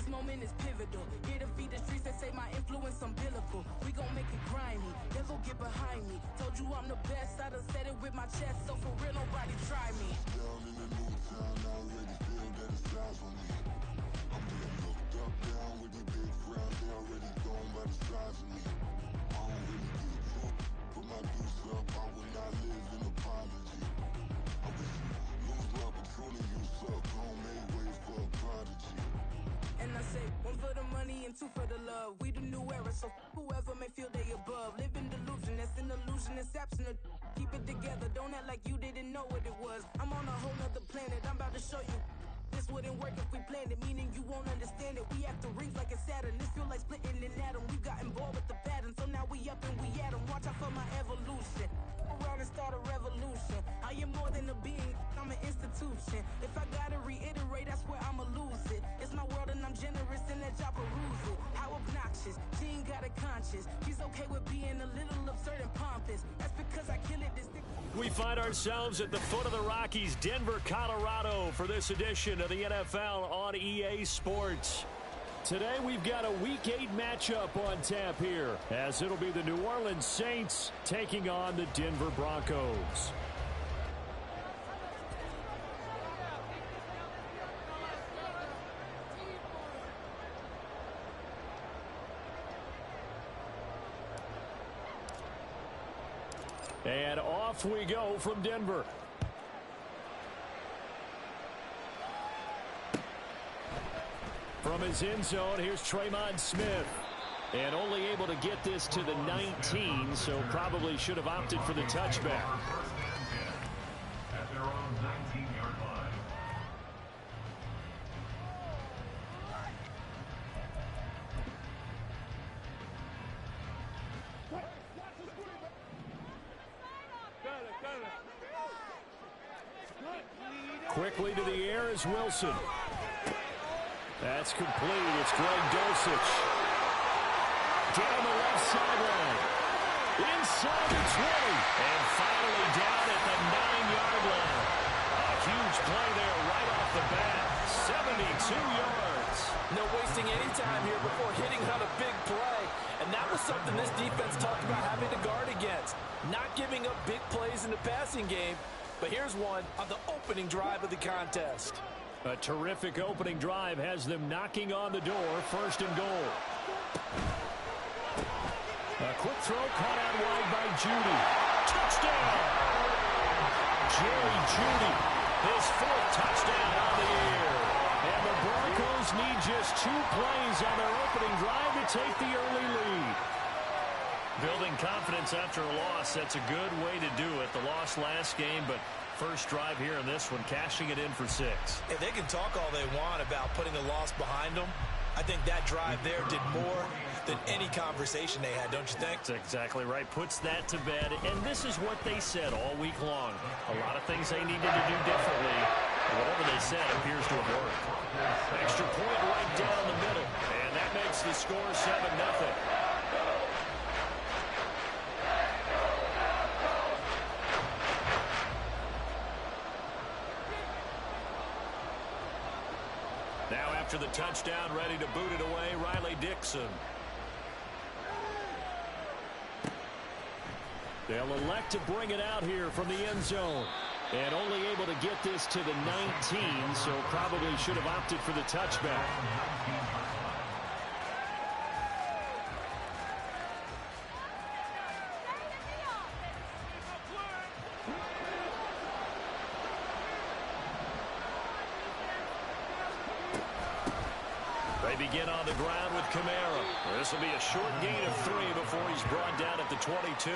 moment is pivotal. Here to feed the streets that say my influence umbilical. We gon' make it grimy, then go get behind me. Told you I'm the best, I done said it with my chest, so for real nobody try me. Down in the new town, I already feel that it's time for me. I'm getting looked up, down with these big crowds, they already gone by the size of me. I don't really get drunk, put my deuce up, I will not live in apology. I wish you lose love, but truly you suck, don't make way for a prodigy. And I say, one for the money and two for the love. We the new era, so whoever may feel they above. Live in delusion, that's an illusion, it's absent. Keep it together, don't act like you didn't know what it was. I'm on a whole nother planet, I'm about to show you. This wouldn't work if we planned it, meaning you won't understand it. We have to rings like a Saturn, this feel like splitting an atom. We got involved with the pattern, so now we up and we at 'em. Watch out for my evolution. Around and start a revolution. I am more than a being, I'm an institution. If I gotta reiterate, I swear I'ma lose it. It's my world and I'm generous and let y'all peruse it. How obnoxious, she ain't got a conscience. She's okay with being a little absurd and pompous. That's because I kill it this thing. We find ourselves at the foot of the Rockies, Denver, Colorado, for this edition of the NFL on EA Sports. Today we've got a Week 8 matchup on tap here, as it'll be the New Orleans Saints taking on the Denver Broncos. And off we go from Denver. From his end zone, here's Tremon Smith. And only able to get this to the 19, so probably should have opted for the touchback. At their own 19-yard line. Quickly to the air is Wilson. That's complete. It's Greg Dulcich. Down the left sideline. Inside the 20. And finally down at the 9-yard line. A huge play there right off the bat. 72 yards. No wasting any time here before hitting on a big play. And that was something this defense talked about having to guard against. Not giving up big plays in the passing game. But here's one on the opening drive of the contest. A terrific opening drive has them knocking on the door. First and goal. A quick throw caught out wide by Judy. Touchdown! Jerry Judy, his 4th touchdown on the year. And the Broncos need just 2 plays on their opening drive to take the early lead. Building confidence after a loss, that's a good way to do it. The loss last game, but first drive here in this one, cashing it in for 6. If they can talk all they want about putting the loss behind them, I think that drive there did more than any conversation they had, don't you think? That's exactly right. Puts that to bed. And this is what they said all week long. A lot of things they needed to do differently. Whatever they said appears to have worked. Extra point right down the middle. And that makes the score 7-0. Now after the touchdown, ready to boot it away, Riley Dixon. They'll elect to bring it out here from the end zone. And only able to get this to the 19, so probably should have opted for the touchback. They begin on the ground with Kamara. This will be a short gain of 3 before he's brought down at the 22.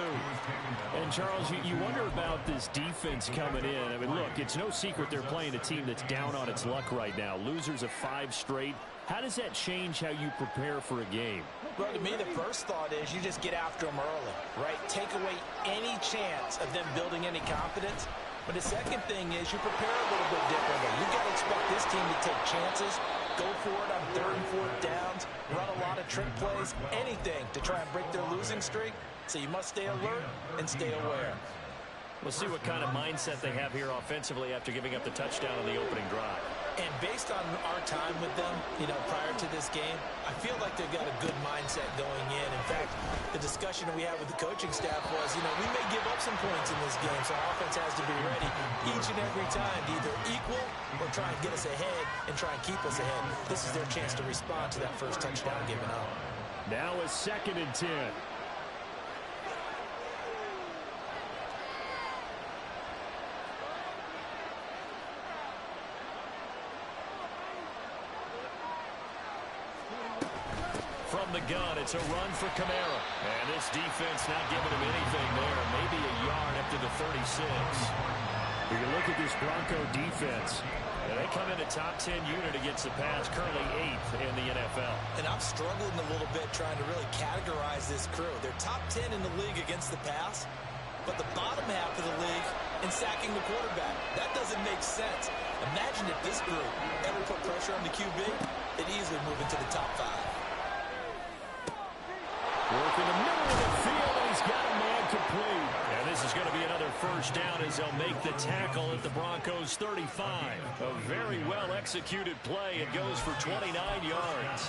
And, Charles, you wonder about this defense coming in. I mean, look, it's no secret they're playing a team that's down on its luck right now. Losers of 5 straight. How does that change how you prepare for a game? Well, to me, the first thought is you just get after them early, right? Take away any chance of them building any confidence. But the second thing is you prepare a little bit differently. You got to expect this team to take chances, go for it on 3rd and 4th downs, run a lot of trick plays, anything to try and break their losing streak. So you must stay alert and stay aware. We'll see what kind of mindset they have here offensively after giving up the touchdown on the opening drive. And based on our time with them, prior to this game, I feel like they've got a good mindset going in. In fact, the discussion that we had with the coaching staff was, we may give up some points in this game, so our offense has to be ready each and every time to either equal or try and get us ahead and try and keep us ahead. This is their chance to respond to that first touchdown given up. Now a 2nd and 10. From the gun, it's a run for Kamara. And this defense not giving him anything there. Maybe a yard up to the 36. You can look at this Bronco defense. And they come in a top 10 unit against the pass, currently 8th in the NFL. And I'm struggling a little bit trying to really categorize this crew. They're top 10 in the league against the pass, but the bottom half of the league in sacking the quarterback. That doesn't make sense. Imagine if this group ever put pressure on the QB, it'd easily move into the top 5. Work in the middle of the field, and he's got a man complete. And this is going to be another first down as they'll make the tackle at the Broncos' 35. A very well-executed play. It goes for 29 yards.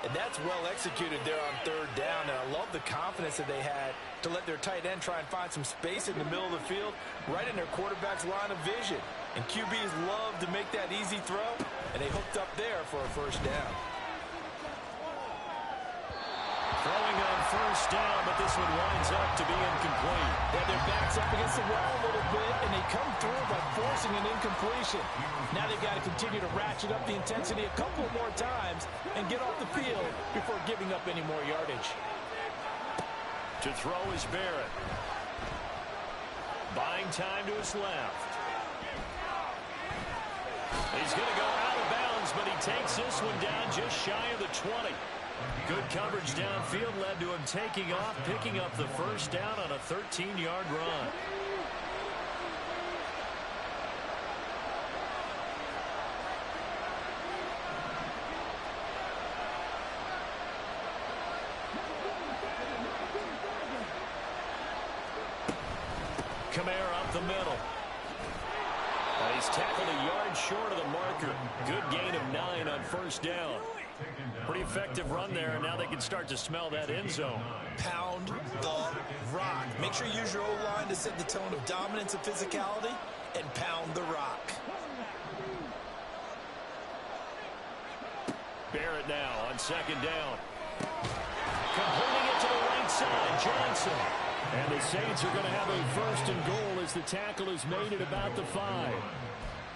And that's well executed there on 3rd down. And I love the confidence that they had to let their tight end try and find some space in the middle of the field, right in their quarterback's line of vision. And QBs love to make that easy throw, and they hooked up there for a first down. Throwing on first down, but this one winds up to be incomplete. Yeah, their back's up against the wall a little bit, and they come through by forcing an incompletion. Now they've got to continue to ratchet up the intensity a couple more times and get off the field before giving up any more yardage. To throw is Barrett. Buying time to his left. He's going to go out of bounds, but he takes this one down just shy of the 20. Good coverage downfield led to him taking off, picking up the first down on a 13-yard run. Kamara up the middle. And he's tackled a yard short of the marker. Good gain of 9 on first down. Pretty effective run there, and now they can start to smell that end zone. Pound the rock. Make sure you use your O-line to set the tone of dominance and physicality, and pound the rock. Barrett now on 2nd down. Completing it to the right side, Johnson. And the Saints are going to have a 1st and goal as the tackle is made at about the 5.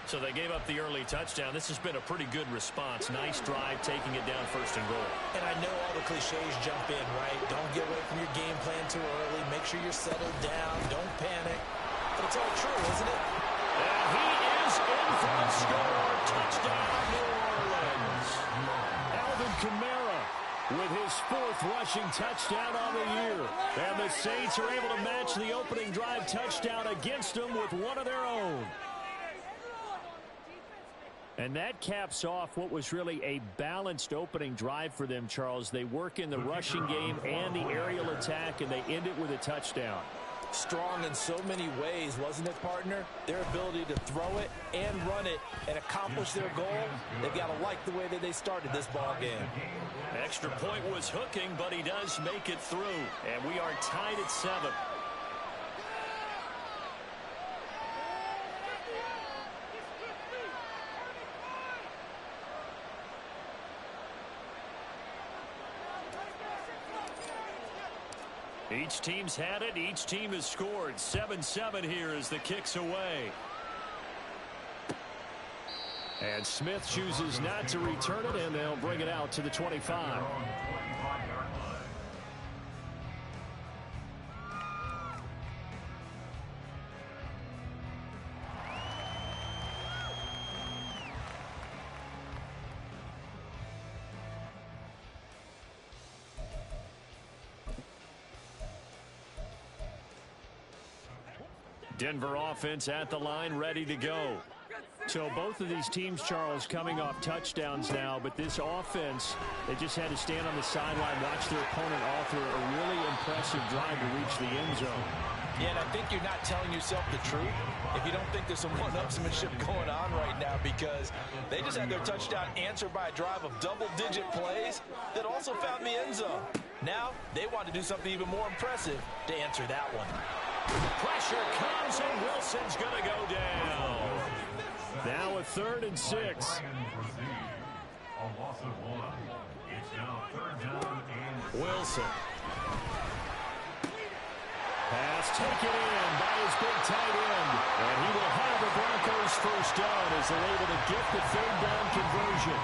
So they gave up the early touchdown. This has been a pretty good response. Nice drive, taking it down 1st and goal. And I know all the cliches jump in, right? Don't get away from your game plan too early. Make sure you're settled down. Don't panic. But it's all true, isn't it? And he is in for the score. Touchdown, New Orleans. Alvin Kamara with his 4th rushing touchdown on the year. And the Saints are able to match the opening drive touchdown against them with one of their own. And that caps off what was really a balanced opening drive for them, Charles. They work in the rushing game and the aerial attack, and they end it with a touchdown. Strong in so many ways, wasn't it, partner? Their ability to throw it and run it and accomplish their goal, they've got to like the way that they started this ball game. Extra point was hooking, but he does make it through. And we are tied at 7. Each team's had it. Each team has scored. 7-7 here as the kick's away. And Smith chooses not to return it, and they'll bring it out to the 25. Denver offense at the line, ready to go. So both of these teams, Charles, coming off touchdowns now, but this offense, they just had to stand on the sideline, watch their opponent offer a really impressive drive to reach the end zone. Yeah, and I think you're not telling yourself the truth if you don't think there's some one-upsmanship going on right now, because they just had their touchdown answered by a drive of double-digit plays that also found the end zone. Now they want to do something even more impressive to answer that one. Pressure comes, and Wilson's going to go down. Now a 3rd and 6. A loss of 1. It's now 3rd down and Wilson. Pass taken in by his big tight end. And he will have the Broncos first down as they're able to get the 3rd down conversion.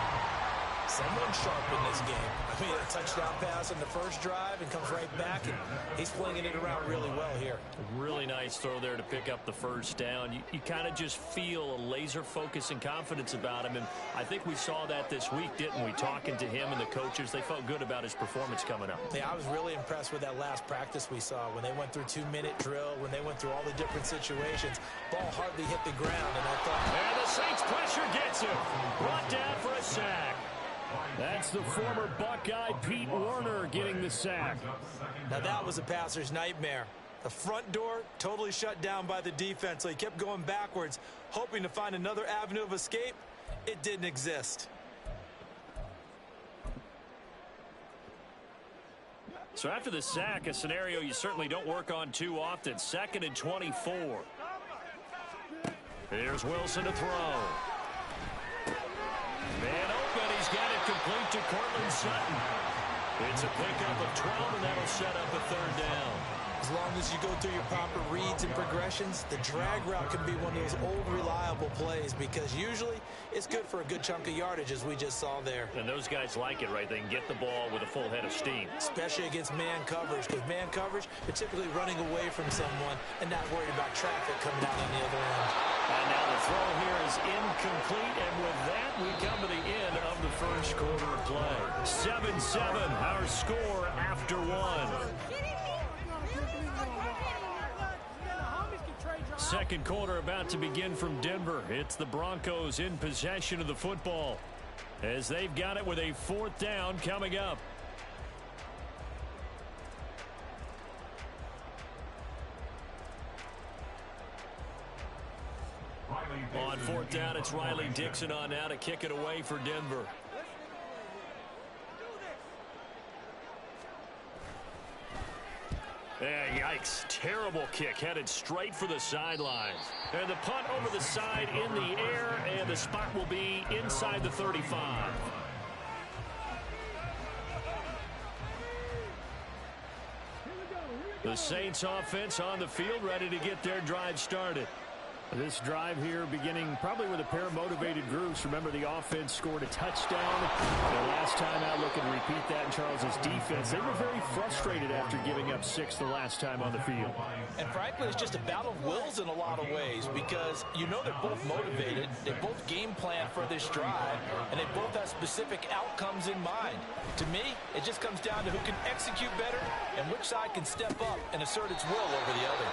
Someone sharp in this game. I mean, a touchdown pass on the first drive and comes right back, and he's flinging it around really well here. Really nice throw there to pick up the first down. You kind of just feel a laser focus and confidence about him, and I think we saw that this week, didn't we? Talking to him and the coaches, they felt good about his performance coming up. Yeah, I was really impressed with that last practice we saw when they went through 2-minute drill, when they went through all the different situations. Ball hardly hit the ground, and I thought... And the Saints pressure gets him. Brought down for a sack. That's the former Buckeye Pete Werner getting the sack. Now that was a passer's nightmare. The front door totally shut down by the defense, so he kept going backwards, hoping to find another avenue of escape. It didn't exist. So after the sack, a scenario you certainly don't work on too often. 2nd and 24. Here's Wilson to throw. Man open, he's got it complete to Cortland Sutton. It's a pickup of 12, and that'll set up a 3rd down. As long as you go through your proper reads and progressions, the drag route can be one of those old reliable plays, because usually it's good for a good chunk of yardage, as we just saw there. And those guys like it, right? They can get the ball with a full head of steam. Especially against man coverage, because man coverage, you're typically running away from someone and not worried about traffic coming out on the other end. And now the throw here is incomplete, and with that, we come to the end of the first quarter of play. 7-7, our score after 1. Second quarter about to begin from Denver. It's the Broncos in possession of the football as they've got it with a 4th down coming up. On 4th down, it's Riley Dixon on now to kick it away for Denver. Yeah, yikes. Terrible kick headed straight for the sidelines. And the punt over the side in the air, and the spot will be inside the 35. The Saints offense on the field, ready to get their drive started. This drive here beginning probably with a pair of motivated groups. Remember, the offense scored a touchdown. The last time out, look and repeat that in Charles's defense. They were very frustrated after giving up 6 the last time on the field. And frankly, it's just a battle of wills in a lot of ways, because you know they're both motivated. They both game plan for this drive, and they both have specific outcomes in mind. To me, it just comes down to who can execute better and which side can step up and assert its will over the other.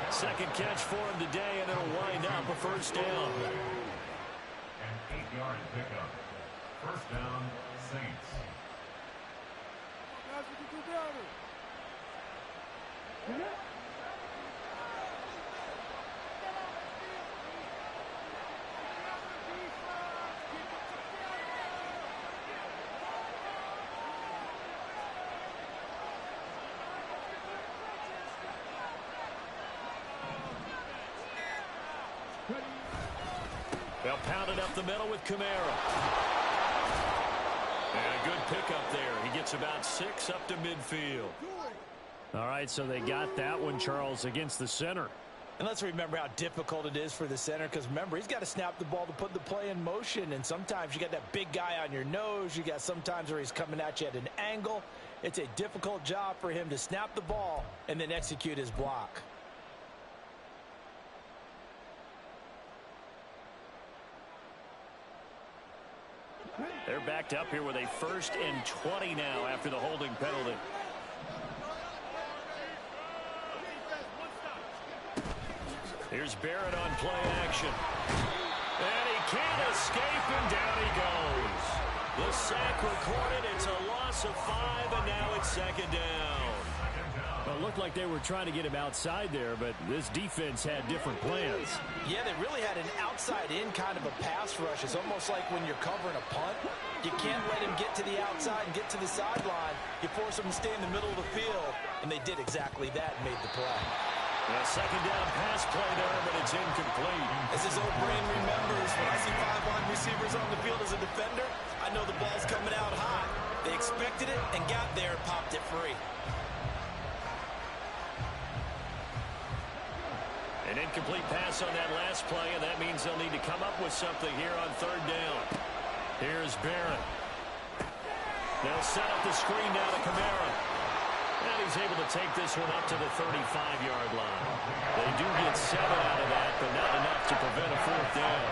Second catch for him today, and it'll wind up a first down. an 8-yard pickup. First down, Saints. They'll pound it up the middle with Kamara. And a good pickup there. He gets about 6 up to midfield. All right, so they got that one, Charles, against the center. And let's remember how difficult it is for the center, because remember, he's got to snap the ball to put the play in motion, and sometimes you got that big guy on your nose. You got sometimes where he's coming at you at an angle. It's a difficult job for him to snap the ball and then execute his block. They're backed up here with a 1st and 20 now after the holding penalty. Here's Barrett on play action. And he can't escape, and down he goes. The sack recorded. It's a loss of 5, and now it's 2nd down. Well, it looked like they were trying to get him outside there, but this defense had different plans. Yeah, they really had an outside-in kind of a pass rush. It's almost like when you're covering a punt. You can't let him get to the outside and get to the sideline. You force him to stay in the middle of the field, and they did exactly that and made the play. A second down pass play there, but it's incomplete. As his old brain remembers, when I see 5 wide receivers on the field as a defender, I know the ball's coming out high. They expected it and got there and popped it free. An incomplete pass on that last play, and that means they'll need to come up with something here on third down. Here's Barrett. They'll set up the screen now to Kamara. And he's able to take this one up to the 35-yard line. They do get 7 out of that, but not enough to prevent a fourth down.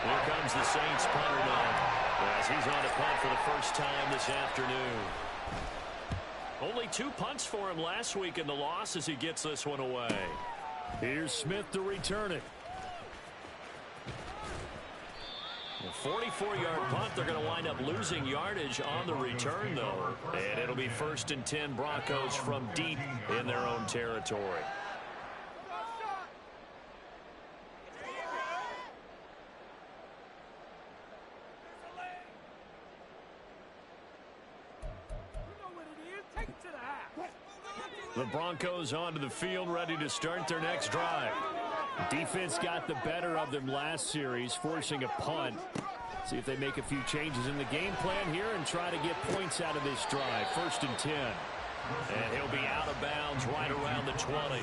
Here comes the Saints punter now, as he's on a punt for the first time this afternoon. Only 2 punts for him last week in the loss as he gets this one away. Here's Smith to return it. A 44-yard punt. They're going to wind up losing yardage on the return, though. And it'll be 1st and 10 Broncos from deep in their own territory. The Broncos onto the field, ready to start their next drive. Defense got the better of them last series, forcing a punt. See if they make a few changes in the game plan here and try to get points out of this drive. 1st and 10. And he'll be out of bounds right around the 20.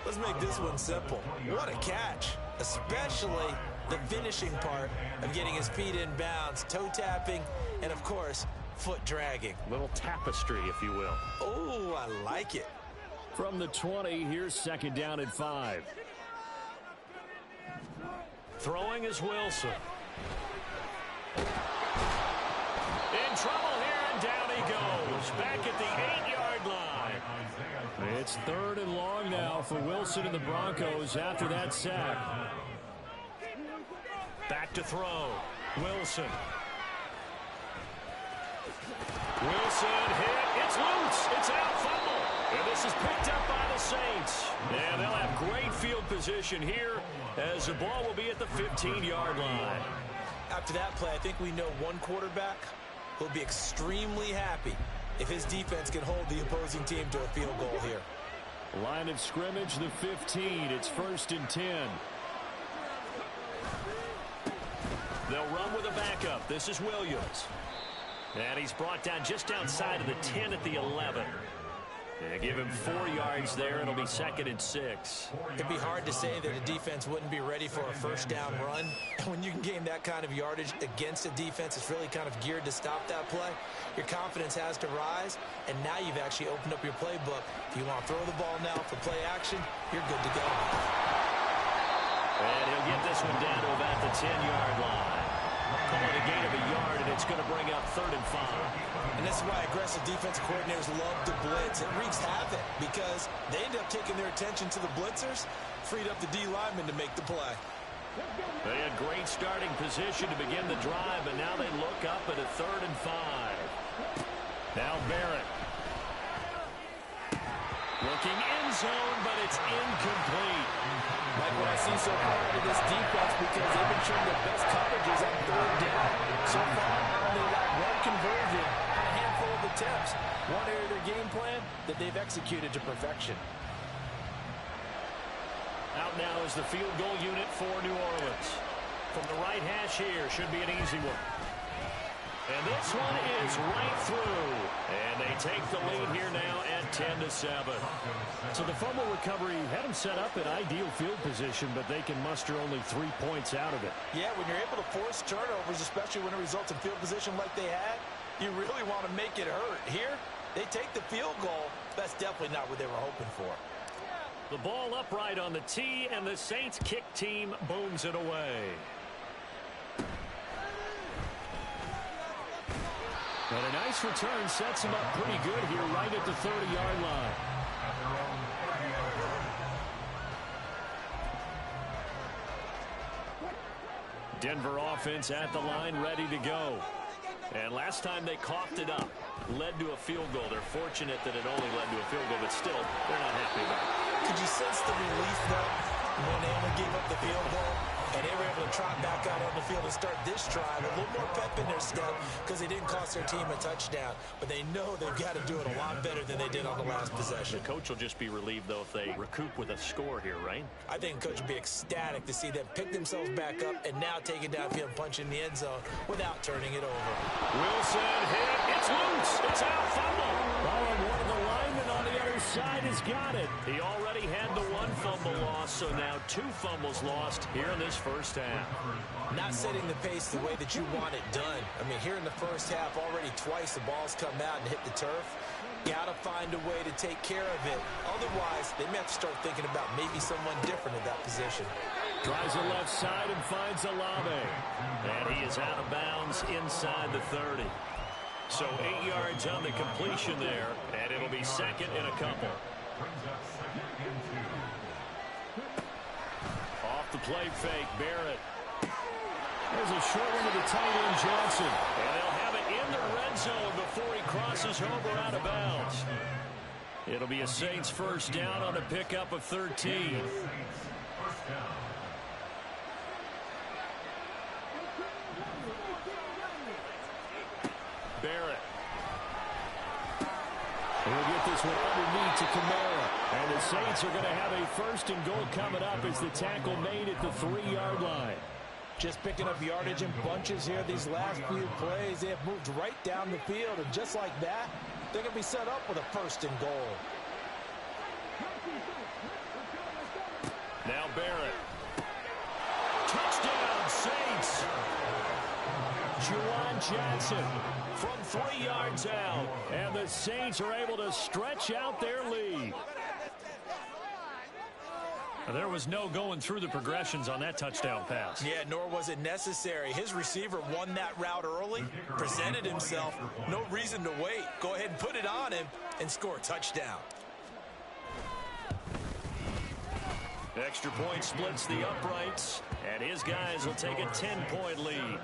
Let's make this one simple. What a catch, especially the finishing part of getting his feet in bounds, toe tapping, and of course, foot dragging. Little tapestry, if you will. Oh, I like it. From the 20, here's 2nd down and 5. Throwing is Wilson. In trouble here, and down he goes. Back at the 8-yard line. It's 3rd and long now for Wilson and the Broncos after that sack. Back to throw. Wilson. Wilson hit. It's loose. It's out. Fumble. And this is picked up by the Saints. And they'll have great field position here as the ball will be at the 15-yard line. After that play, I think we know one quarterback will be extremely happy if his defense can hold the opposing team to a field goal here. Line of scrimmage, the 15. It's 1st and 10. They'll run with a backup. This is Williams. And he's brought down just outside of the 10 at the 11. And give him 4 yards there. It'll be 2nd and 6. It'd be hard to say that a defense wouldn't be ready for a first down run. When you can gain that kind of yardage against a defense, it's really kind of geared to stop that play. Your confidence has to rise, and now you've actually opened up your playbook. If you want to throw the ball now for play action, you're good to go. And he'll get this one down to about the 10-yard line. Call it a gain of a yard, and it's going to bring up 3rd and 5. And this is why aggressive defensive coordinators love to blitz. It wreaks havoc because they end up taking their attention to the blitzers, freed up the D lineman to make the play. They had great starting position to begin the drive, and now they look up at a 3rd and 5. Now Barrett. Looking end zone, but it's incomplete. Like what I see so far out of this defense, because they've been showing their best coverages on 3rd down. So far, they got 1 conversion, a handful of attempts. One area of their game plan that they've executed to perfection. Out now is the field goal unit for New Orleans. From the right hash here, should be an easy one. And this one is right through. And they take the lead here now at 10-7. So the fumble recovery had them set up in ideal field position, but they can muster only 3 points out of it. Yeah, when you're able to force turnovers, especially when it results in field position like they had, you really want to make it hurt. Here, they take the field goal. That's definitely not what they were hoping for. The ball upright on the tee, and the Saints kick team booms it away. And a nice return sets him up pretty good here right at the 30-yard line. Denver offense at the line, ready to go. And last time they coughed it up. led to a field goal. They're fortunate that it only led to a field goal, but still, they're not happy about it. Could you sense the relief, though, when they only gave up the field goal? And they were able to trot back out on the field and start this drive. A little more pep in their step because they didn't cost their team a touchdown. But they know they've got to do it a lot better than they did on the last possession. The coach will just be relieved, though, if they recoup with a score here, right? I think the coach will be ecstatic to see them pick themselves back up and now take it downfield and punch in the end zone without turning it over. Wilson hit. It's loose. It's out. Fumble. Oh, and one of the linemen on the other side has got it. He already had the one fumble loss, so now 2 fumbles lost here in this first half. Not setting the pace the way that you want it done. I mean, here in the first half, already twice the ball's come out and hit the turf. Got to find a way to take care of it. Otherwise, they may have to start thinking about maybe someone different at that position. Tries the left side and finds Olave. And he is out of bounds inside the 30. So 8 yards on the completion there, and it'll be second and a couple. Off the play fake, Barrett. There's a short one to the tight end, Johnson. And they'll have it in the red zone before he crosses over out of bounds. It'll be a Saints first down on a pickup of 13. Barrett. We'll get this one underneath to Kamara. And the Saints are going to have a first and goal coming up as the tackle made at the 3-yard line. Just picking up yardage in bunches here. These last few plays, they have moved right down the field. And just like that, they're going to be set up with a first and goal. Now Barrett. Touchdown, Saints. Juwan Johnson from 3 yards out. And the Saints are able to stretch out their lead. There was no going through the progressions on that touchdown pass. Yeah, nor was it necessary. His receiver won that route early, presented himself. No reason to wait. Go ahead and put it on him and score a touchdown. Extra point splits the uprights, and his guys will take a 10-point lead.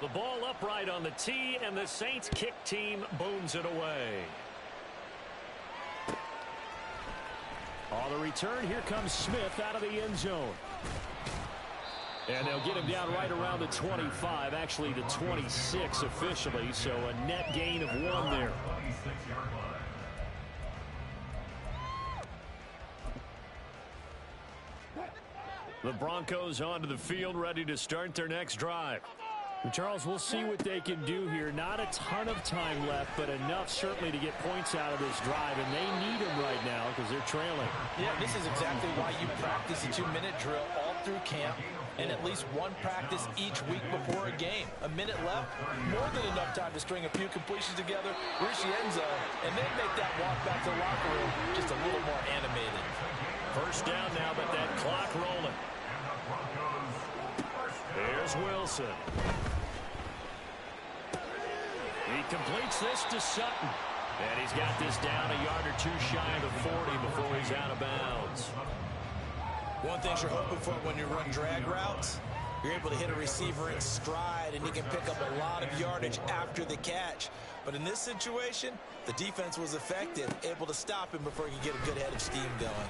The ball upright on the tee, and the Saints kick team booms it away. On the return, here comes Smith out of the end zone. And they'll get him down right around the 25, actually the 26 officially, so a net gain of 1 there. The Broncos onto the field, ready to start their next drive. Charles, we'll see what they can do here. Not a ton of time left, but enough certainly to get points out of this drive, and they need them right now because they're trailing. Yeah, this is exactly why you practice a 2-minute drill all through camp and at least one practice each week before a game. A minute left, more than enough time to string a few completions together, reach the end zone, and then make that walk back to the locker room just a little more animated. First down now, but that clock rolling. Here's Wilson. He completes this to Sutton. And he's got this down a yard or 2 shy of the 40 before he's out of bounds. One thing you're hoping for when you run drag routes, you're able to hit a receiver in stride, and he can pick up a lot of yardage after the catch. But in this situation, the defense was effective, able to stop him before he could get a good head of steam going.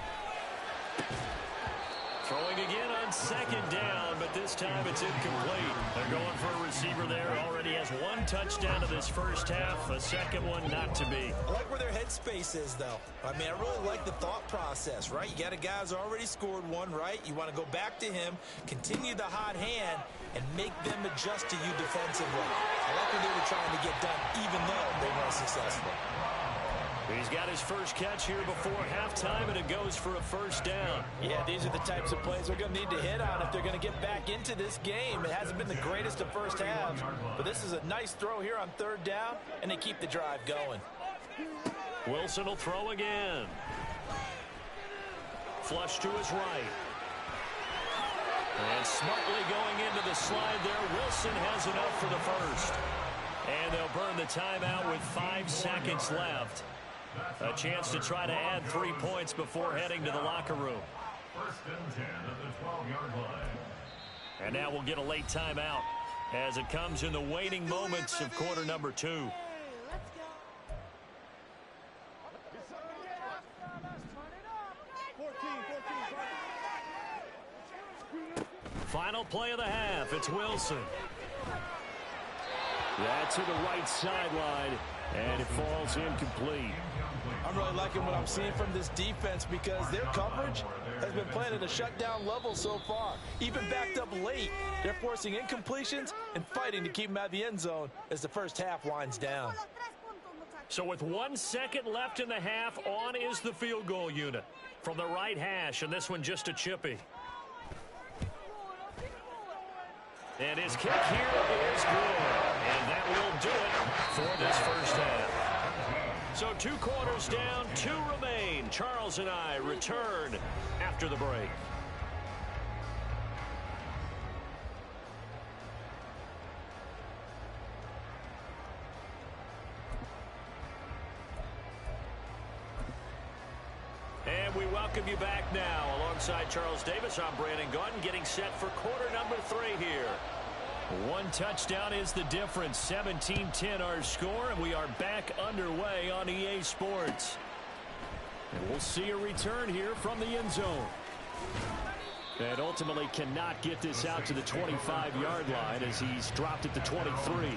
Throwing again on second down, but this time it's incomplete. They're going for a receiver there. Already has 1 touchdown to this first half. A second one not to be. I like where their headspace is, though. I mean, I really like the thought process, right? You got a guy who's already scored 1, right? You want to go back to him, continue the hot hand, and make them adjust to you defensively. I like what they were trying to get done, even though they weren't successful. He's got his first catch here before halftime, and it goes for a first down. Yeah, these are the types of plays they're going to need to hit on if they're going to get back into this game. It hasn't been the greatest of first halves, but this is a nice throw here on 3rd down, and they keep the drive going. Wilson will throw again. Flush to his right. And smartly going into the slide there. Wilson has enough for the first. And they'll burn the timeout with 5 seconds left. A chance to try to add 3 points before heading to the locker room. First and 10 at the 12-yard line. And now we'll get a late timeout as it comes in the waning moments of quarter number 2. Final play of the half. It's Wilson. That's to the right sideline, and it falls incomplete. I'm really liking what I'm seeing from this defense because their coverage has been playing at a shutdown level so far. Even backed up late, they're forcing incompletions and fighting to keep them out of the end zone as the first half winds down. So with 1 second left in the half, on is the field goal unit from the right hash, and this one just a chippy. And his kick here is good. And that will do it for this first half. So 2 quarters down, 2 remain. Charles and I return after the break. And we welcome you back now. Alongside Charles Davis, I'm Brandon Gaudin, getting set for quarter number 3 here. 1 touchdown is the difference. 17-10 our score, and we are back underway on EA Sports. And we'll see a return here from the end zone. And ultimately cannot get this out to the 25-yard line as he's dropped at the 23.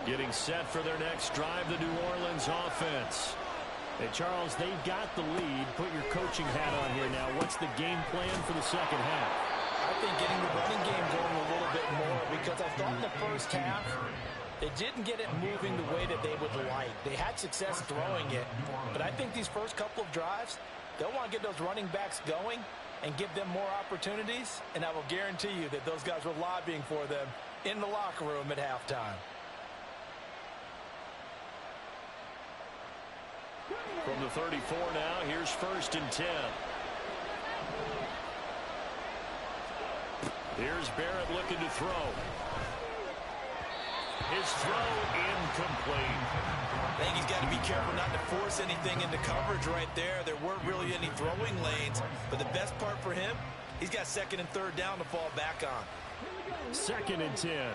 Getting set for their next drive, the New Orleans offense. Hey, Charles, they've got the lead. Put your coaching hat on here now. What's the game plan for the second half? I think getting the running game going a little bit more because I thought in the first half they didn't get it moving the way that they would like. They had success throwing it, but I think these first couple of drives, they'll want to get those running backs going and give them more opportunities, and I will guarantee you that those guys were lobbying for them in the locker room at halftime. From the 34 now, here's 1st and 10. Here's Barrett looking to throw. His throw incomplete. I think he's got to be careful not to force anything into coverage right there. There weren't really any throwing lanes, but the best part for him, he's got 2nd and 3rd down to fall back on. 2nd and 10.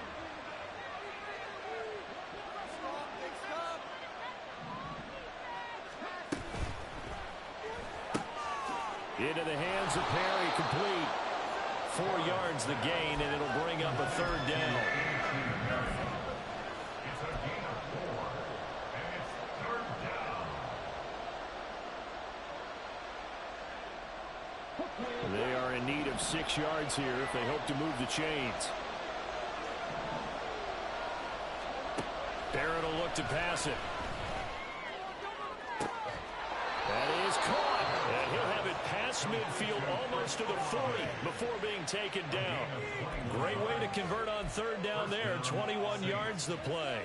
Into the hands of Perry, complete. 4 yards the gain, and it'll bring up a 3rd down. It's a gain of 4, and it's 3rd down. They are in need of 6 yards here if they hope to move the chains. Barrett will look to pass it. That is caught. And he'll have it past midfield almost to the 40 before being taken down. Great way to convert on 3rd down there. 21 yards the play.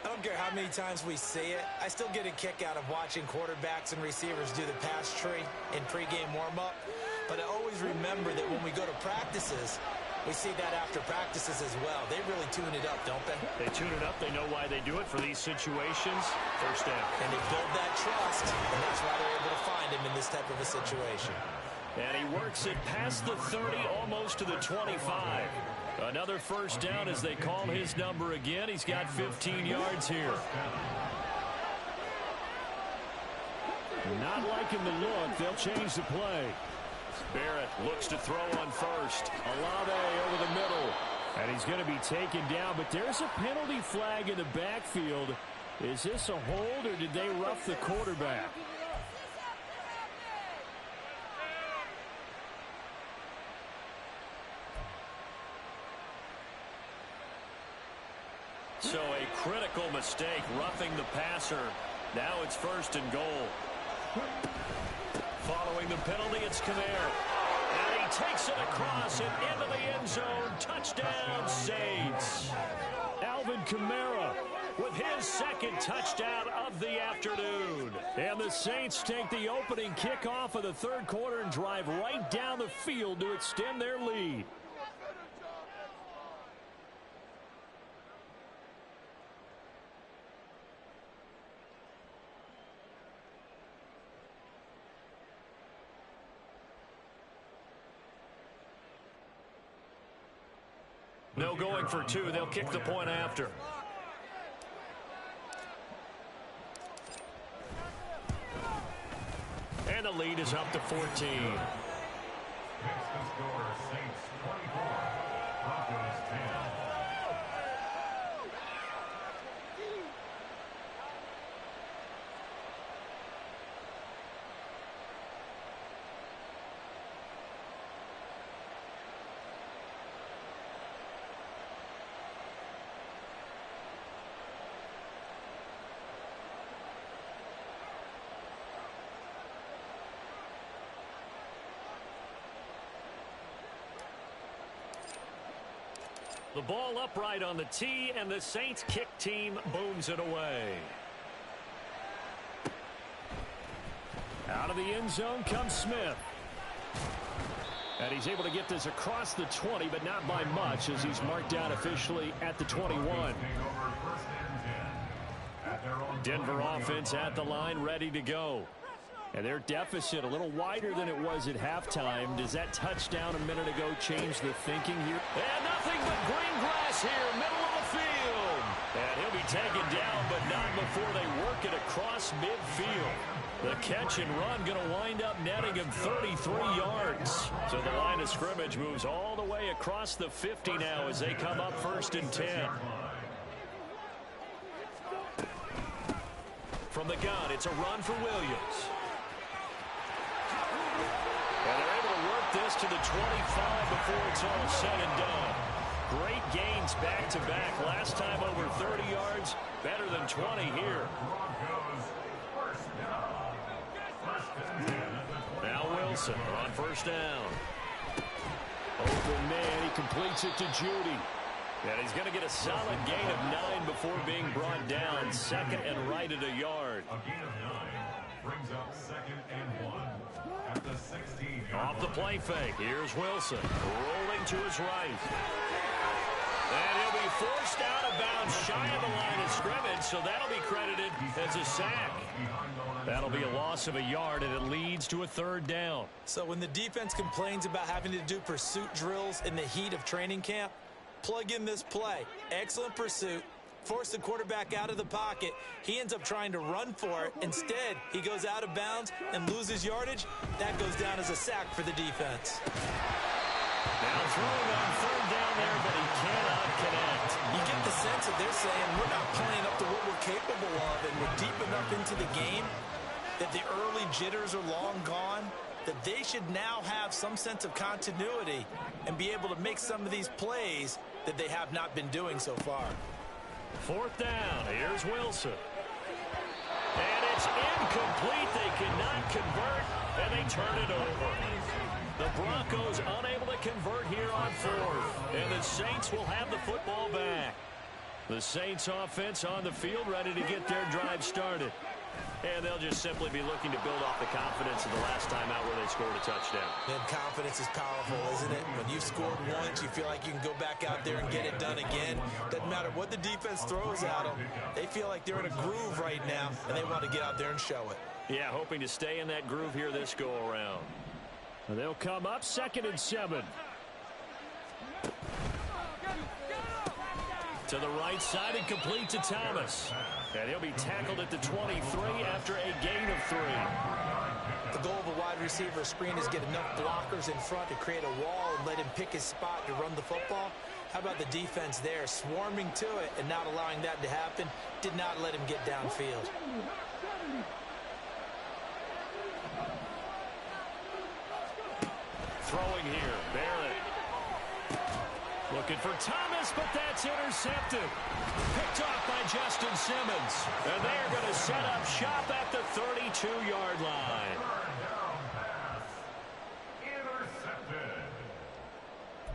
I don't care how many times we say it, I still get a kick out of watching quarterbacks and receivers do the pass tree in pregame warm-up. But I always remember that when we go to practices, we see that after practices as well. They really tune it up, don't they? They tune it up. They know why they do it for these situations. 1st down. And they build that trust, and that's why they're able to find him in this type of a situation. And he works it past the 30, almost to the 25. Another 1st down as they call his number again. He's got 15 yards here. Not liking the look. They'll change the play. Barrett looks to throw on 1st. Olave over the middle. And he's going to be taken down, but there's a penalty flag in the backfield. Is this a hold, or did they rough the quarterback? So a critical mistake, roughing the passer. Now it's 1st and goal. Following the penalty, it's Kamara. And he takes it across and into the end zone. Touchdown, Saints. Alvin Kamara with his 2nd touchdown of the afternoon. And the the Saints take the opening kickoff of the third quarter and drive right down the field to extend their lead. No going for two. They'll kick the point after. And the lead is up to 14. Makes the score Saints 24, Broncos 10. The ball upright on the tee, and the Saints kick team booms it away. Out of the end zone comes Smith. And he's able to get this across the 20, but not by much, as he's marked down officially at the 21. Denver offense at the line, ready to go. And their deficit a little wider than it was at halftime. Does that touchdown a minute ago change the thinking here? And nothing but green grass here, middle of the field. And he'll be taken down, but not before they work it across midfield. The catch and run going to wind up netting him 33 yards. So the line of scrimmage moves all the way across the 50 now as they come up 1st and 10. From the gun, it's a run for Williams. And they're able to work this to the 25 before it's all said and done. Great gains back-to-back. Last time over 30 yards, better than 20 here. Now Wilson on 1st down. Open man, he completes it to Judy. And he's going to get a solid gain of 9 before being brought down. 2nd and right at a yard. A gain of 9 brings up 2nd and 1 at the 16. Off the play fake. Here's Wilson rolling to his right. And he'll be forced out of bounds shy of the line of scrimmage, so that'll be credited as a sack. That'll be a loss of a yard, and it leads to a 3rd down. So when the defense complains about having to do pursuit drills in the heat of training camp, plug in this play. Excellent pursuit. Force the quarterback out of the pocket. He ends up trying to run for it. Instead, he goes out of bounds and loses yardage. That goes down as a sack for the defense. Now throwing on 3rd down there, but he cannot connect. You get the sense that they're saying we're not playing up to what we're capable of, and we're deep enough into the game that the early jitters are long gone, that they should now have some sense of continuity and be able to make some of these plays that they have not been doing so far. 4th down. Here's Wilson. And it's incomplete. They cannot convert, and they turn it over. The Broncos unable to convert here on 4th, and the Saints will have the football back. The Saints offense on the field ready to get their drive started. And they'll just simply be looking to build off the confidence of the last time out where they scored a touchdown. And confidence is powerful, isn't it? When you've scored once, you feel like you can go back out there and get it done again. Doesn't matter what the defense throws at them. They feel like they're in a groove right now, and they want to get out there and show it. Yeah, hoping to stay in that groove here this go-around. They'll come up 2nd and 7. To the right side and complete to Thomas. And he'll be tackled at the 23 after a gain of 3. The goal of a wide receiver screen is get enough blockers in front to create a wall and let him pick his spot to run the football. How about the defense there, swarming to it and not allowing that to happen? Did not let him get downfield. Throwing here, Barrett. Looking for Thomas, but that's intercepted. Picked off by Justin Simmons. And they're going to set up shop at the 32-yard line. Intercepted.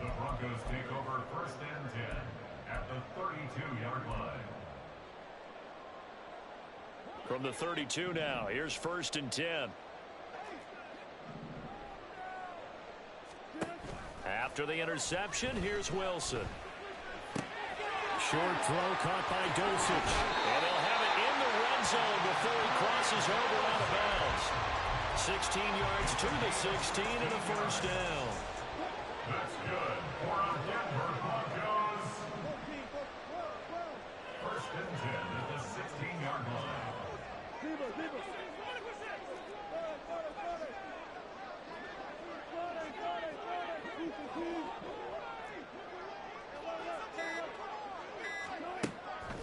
The Broncos take over 1st and 10 at the 32-yard line. From the 32 now, here's 1st and 10. After the interception, here's Wilson. Short throw caught by Dosich. And they'll have it in the red zone before he crosses over out of bounds. 16 yards to the 16 and a 1st down. That's good for our Denver Broncos. 1st and 10 at the 16-yard line.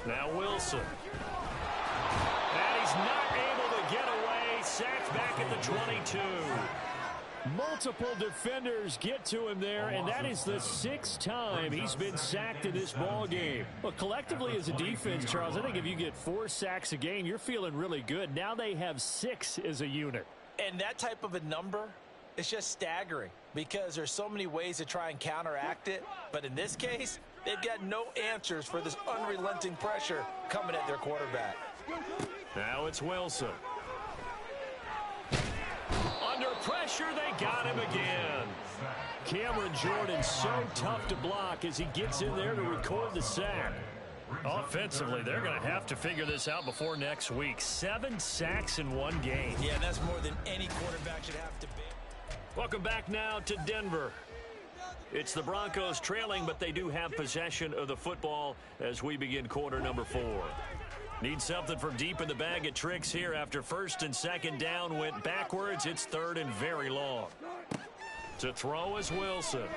Now Wilson. And he's not able to get away. Sacked back at the 22. Multiple defenders get to him there, and that is the 6th time he's been sacked in this ball game. Well, collectively as a defense, Charles, I think if you get 4 sacks a game, you're feeling really good. Now they have 6 as a unit. And that type of a number is just staggering because there's so many ways to try and counteract it. But in this case, they've got no answers for this unrelenting pressure coming at their quarterback. Now it's Wilson. Under pressure, they got him again. Cameron Jordan so tough to block as he gets in there to record the sack. Offensively, they're going to have to figure this out before next week. 7 sacks in one game. Yeah, that's more than any quarterback should have to be. Welcome back now to Denver. It's the Broncos trailing, but they do have possession of the football as we begin quarter number 4. Need something from deep in the bag of tricks here after 1st and 2nd down went backwards. It's 3rd and very long. To throw is Wilson.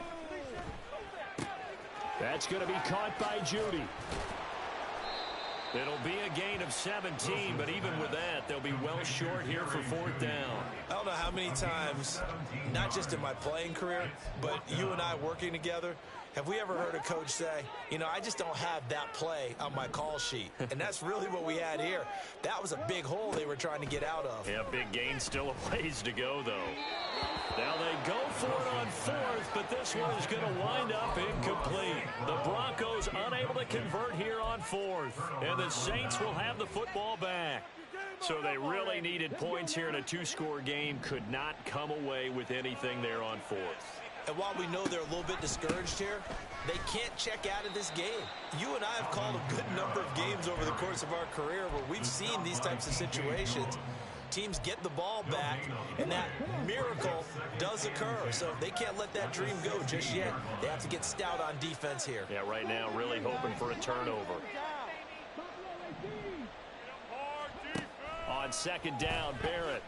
That's going to be caught by Judy. It'll be a gain of 17, but even with that, they'll be well short here for 4th down. I don't know how many times, not just in my playing career, but you and I working together, have we ever heard a coach say, you know, I just don't have that play on my call sheet. And that's really what we had here. That was a big hole they were trying to get out of. Yeah, big gain, still a ways to go, though. Now they go for it on 4th, but this one is going to wind up incomplete. The Broncos unable to convert here on 4th, and the Saints will have the football back. So they really needed points here in a 2-score game, could not come away with anything there on 4th. And while we know they're a little bit discouraged here, they can't check out of this game. You and I have called a good number of games over the course of our career where we've seen these types of situations. Teams get the ball back, and that miracle does occur. So they can't let that dream go just yet. They have to get stout on defense here. Yeah, right now really hoping for a turnover. On 2nd down, Barrett.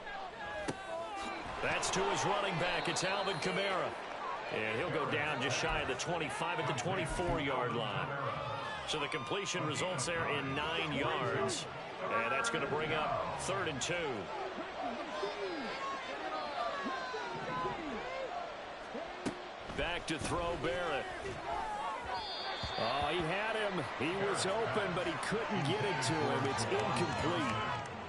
That's to his running back. It's Alvin Kamara. And he'll go down just shy of the 25 at the 24-yard line. So the completion results there in 9 yards. And that's going to bring up 3rd and 2. Back to throw Barrett. Oh, he had him. He was open, but he couldn't get it to him. It's incomplete.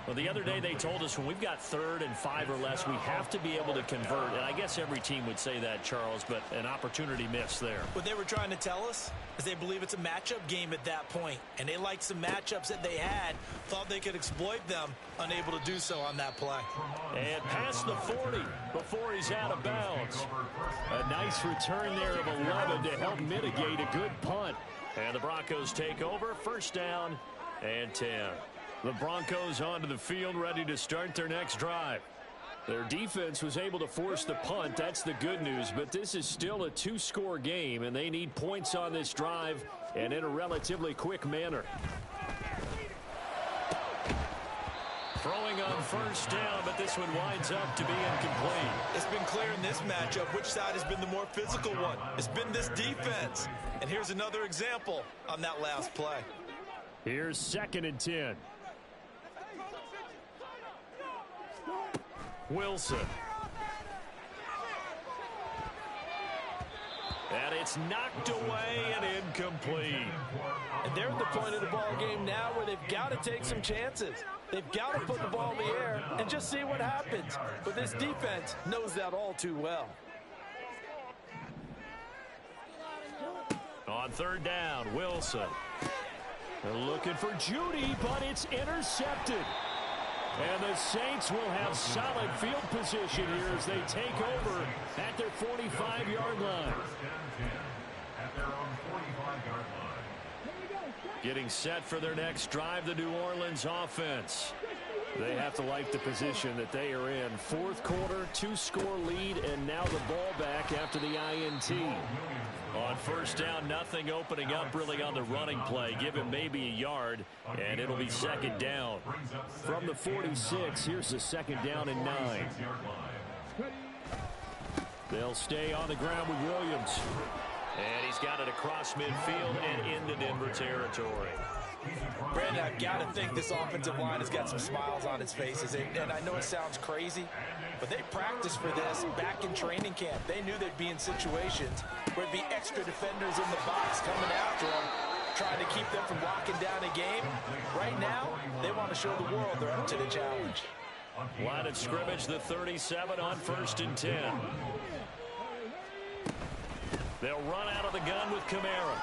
Well, the other day they told us when we've got 3rd and 5 or less, we have to be able to convert. And I guess every team would say that, Charles, but an opportunity missed there. What they were trying to tell us is they believe it's a matchup game at that point. And they liked some matchups that they had, thought they could exploit them, unable to do so on that play. And past the 40 before he's out of bounds. A nice return there of 11 to help mitigate a good punt. And the Broncos take over, 1st down and 10. The Broncos onto the field, ready to start their next drive. Their defense was able to force the punt. That's the good news. But this is still a 2-score game, and they need points on this drive and in a relatively quick manner. Throwing on 1st down, but this one winds up to be incomplete. It's been clear in this matchup which side has been the more physical one. It's been this defense. And here's another example on that last play. Here's 2nd and 10. Wilson. And it's knocked away and incomplete. And they're at the point of the ball game now where they've got to take some chances. They've got to put the ball in the air and just see what happens. But this defense knows that all too well. On 3rd down, Wilson. They're looking for Judy, but it's intercepted. And the Saints will have solid field position here as they take over at their 45-yard line. At their own 45-yard line. Getting set for their next drive, the New Orleans offense. They have to like the position that they are in. Fourth quarter, 2-score lead, and now the ball back after the INT. On first down, nothing opening up really on the running play. Give him maybe a yard, and it'll be second down. From the 46, here's the second down and 9. They'll stay on the ground with Williams. And he's got it across midfield and into Denver territory. Brandon, I've got to think this offensive line has got some smiles on its faces. And I know it sounds crazy, but they practiced for this back in training camp. They knew they'd be in situations where there'd be extra defenders in the box coming after them, trying to keep them from locking down a game. Right now, they want to show the world they're up to the challenge. Line of scrimmage, the 37 on first and 10. They'll run out of the gun with Kamara.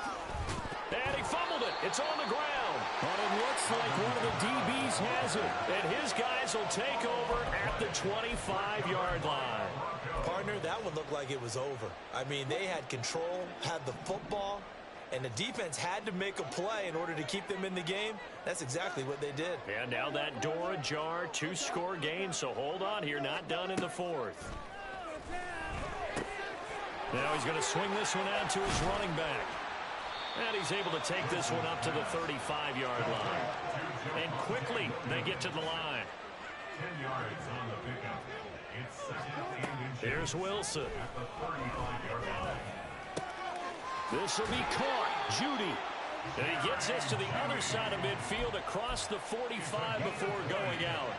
And he fumbled it. It's on the ground. But it looks like one of the DBs has it. And his guys will take over at the 25-yard line. Partner, that one looked like it was over. I mean, they had control, had the football, and the defense had to make a play in order to keep them in the game. That's exactly what they did. And now that door ajar, 2-score game, so hold on here, not done in the fourth. Now he's going to swing this one out to his running back. And he's able to take this one up to the 35-yard line. And quickly, they get to the line. 10 yards on the pickup. It's second and inches. Here's Wilson. At the 35-yard line. This will be caught. Judy. And he gets this to the other side of midfield across the 45 before going out.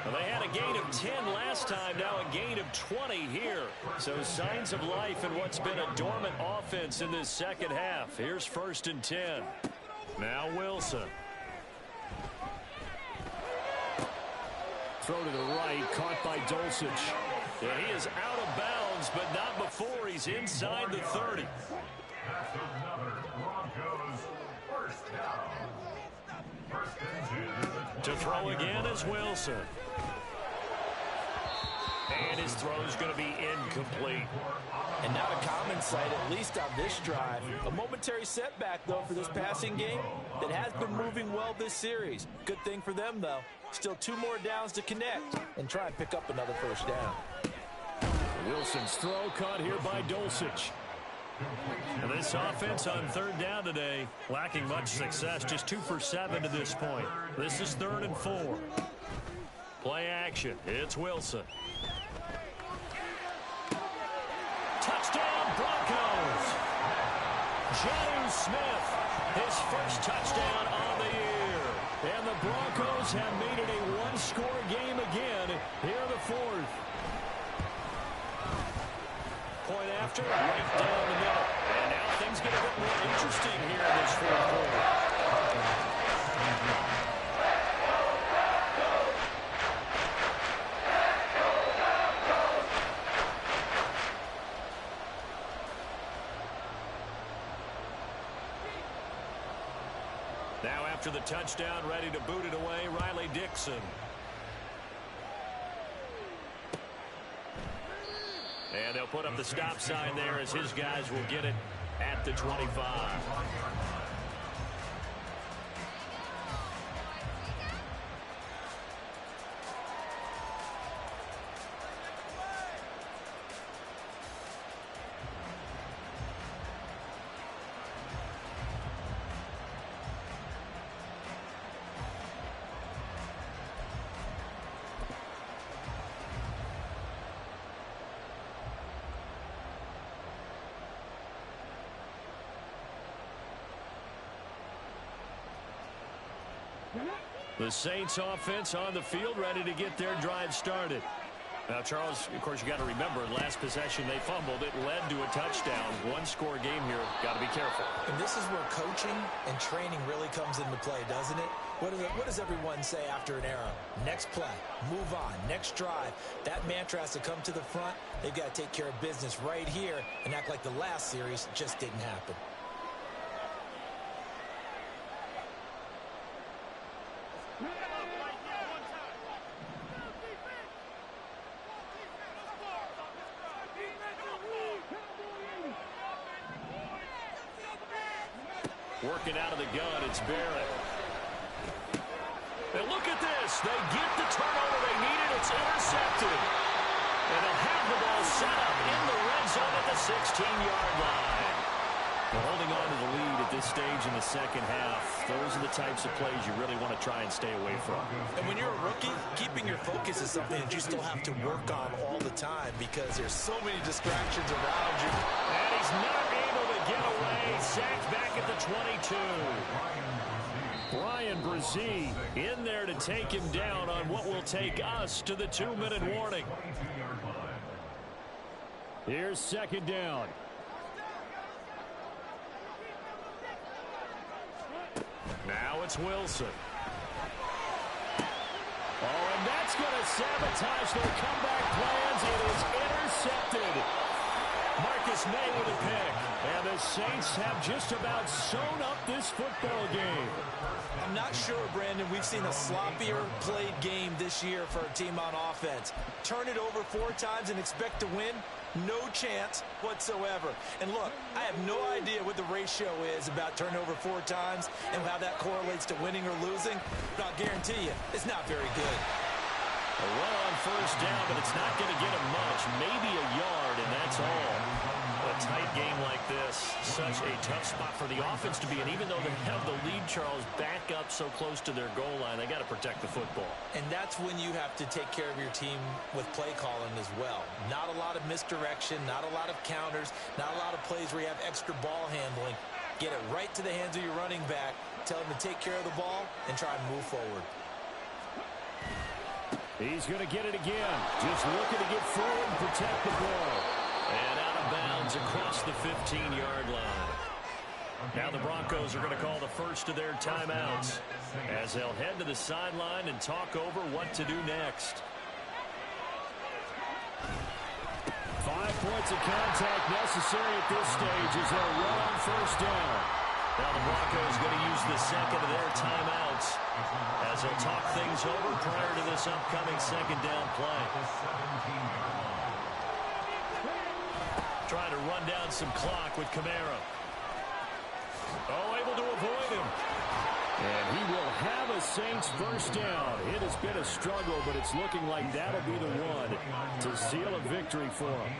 Well, they had a gain of 10 last time, now a gain of 20 here. So signs of life in what's been a dormant offense in this second half. Here's first and 10. Now Wilson. Throw to the right, caught by Dulcich. Yeah, he is out of bounds, but not before he's inside the 30. That's another Broncos first down. First and 10 To throw again is Wilson. And his throw is going to be incomplete. And not a common sight, at least on this drive. A momentary setback, though, for this passing game that has been moving well this series. Good thing for them, though. Still 2 more downs to connect and try and pick up another first down. Wilson's throw caught here by Dulcich. And this offense on third down today, lacking much success, just 2 for 7 to this point. This is 3rd and 4. Play action. It's Wilson. Touchdown, Broncos. Jonnu Smith, his first touchdown on the year. And the Broncos have made it a 1-score game again here in the 4th. Point after, right down the middle. And now things get a bit more interesting here in this 4th quarter. Now after the touchdown, ready to boot it away, Riley Dixon. And they'll put up the stop sign there as his guys will get it at the 25. The Saints offense on the field, ready to get their drive started. Now, Charles, of course, you got to remember, last possession they fumbled. It led to a touchdown. 1-score game here. Got to be careful. And this is where coaching and training really comes into play, doesn't it? What does everyone say after an error? Next play, move on, next drive. That mantra has to come to the front. They've got to take care of business right here and act like the last series just didn't happen. Working out of the gun, it's Barrett. And look at this. They get the turnover they needed. It's intercepted. And they'll have the ball set up in the red zone at the 16-yard line. Well, holding on to the lead at this stage in the second half, those are the types of plays you really want to try and stay away from. And when you're a rookie, keeping your focus is something that you still have to work on all the time because there's so many distractions around you. And he's not able to get away. Sacked back at the 22. Brian Brzee in there to take him down on what will take us to the 2-minute warning. Here's second down. Now it's Wilson. Oh, and that's going to sabotage their comeback plans. It is intercepted. Marcus May with a pick. And the Saints have just about sewn up this football game. I'm not sure, Brandon, we've seen a sloppier played game this year for a team on offense. Turn it over 4 times and expect to win? No chance whatsoever. And look, I have no idea what the ratio is about turnover 4 times and how that correlates to winning or losing. But I'll guarantee you, it's not very good. A run on first down, but it's not going to get him much. Maybe a yard, and that's all. A tight game like this, such a tough spot for the offense to be in. Even though they have the lead, Charles, back up so close to their goal line, they got to protect the football. And that's when you have to take care of your team with play calling as well. Not a lot of misdirection, not a lot of counters, not a lot of plays where you have extra ball handling. Get it right to the hands of your running back, tell him to take care of the ball, and try and move forward. He's going to get it again. Just looking to get forward and protect the ball. And out of bounds across the 15-yard line. Now the Broncos are going to call the first of their timeouts as they'll head to the sideline and talk over what to do next. 5 points of contact necessary at this stage as they'll run on first down. Now the Broncos going to use the second of their timeouts as they'll talk things over prior to this upcoming second down play. Trying to run down some clock with Kamara. Oh, able to avoid him. And he will have a Saints first down. It has been a struggle, but it's looking like that'll be the one to seal a victory for him.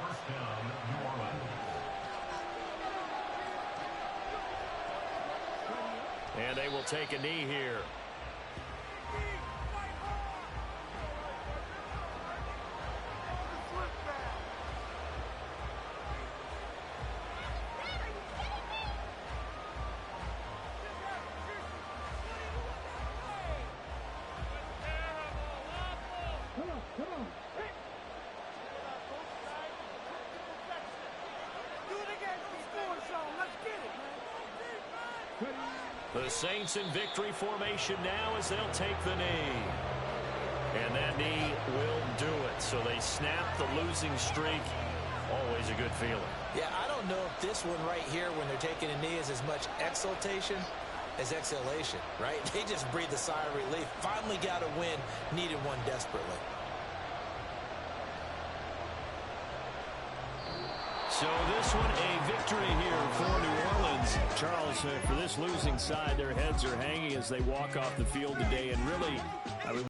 First down, New Orleans. And they will take a knee here. The Saints in victory formation now as they'll take the knee. And that knee will do it. So they snap the losing streak. Always a good feeling. Yeah, I don't know if this one right here when they're taking a knee is as much exultation as exhalation, right? They just breathe a sigh of relief. Finally got a win, needed one desperately. So this one a victory here for New Orleans. Charles, for this losing side, their heads are hanging as they walk off the field today. And really, I mean,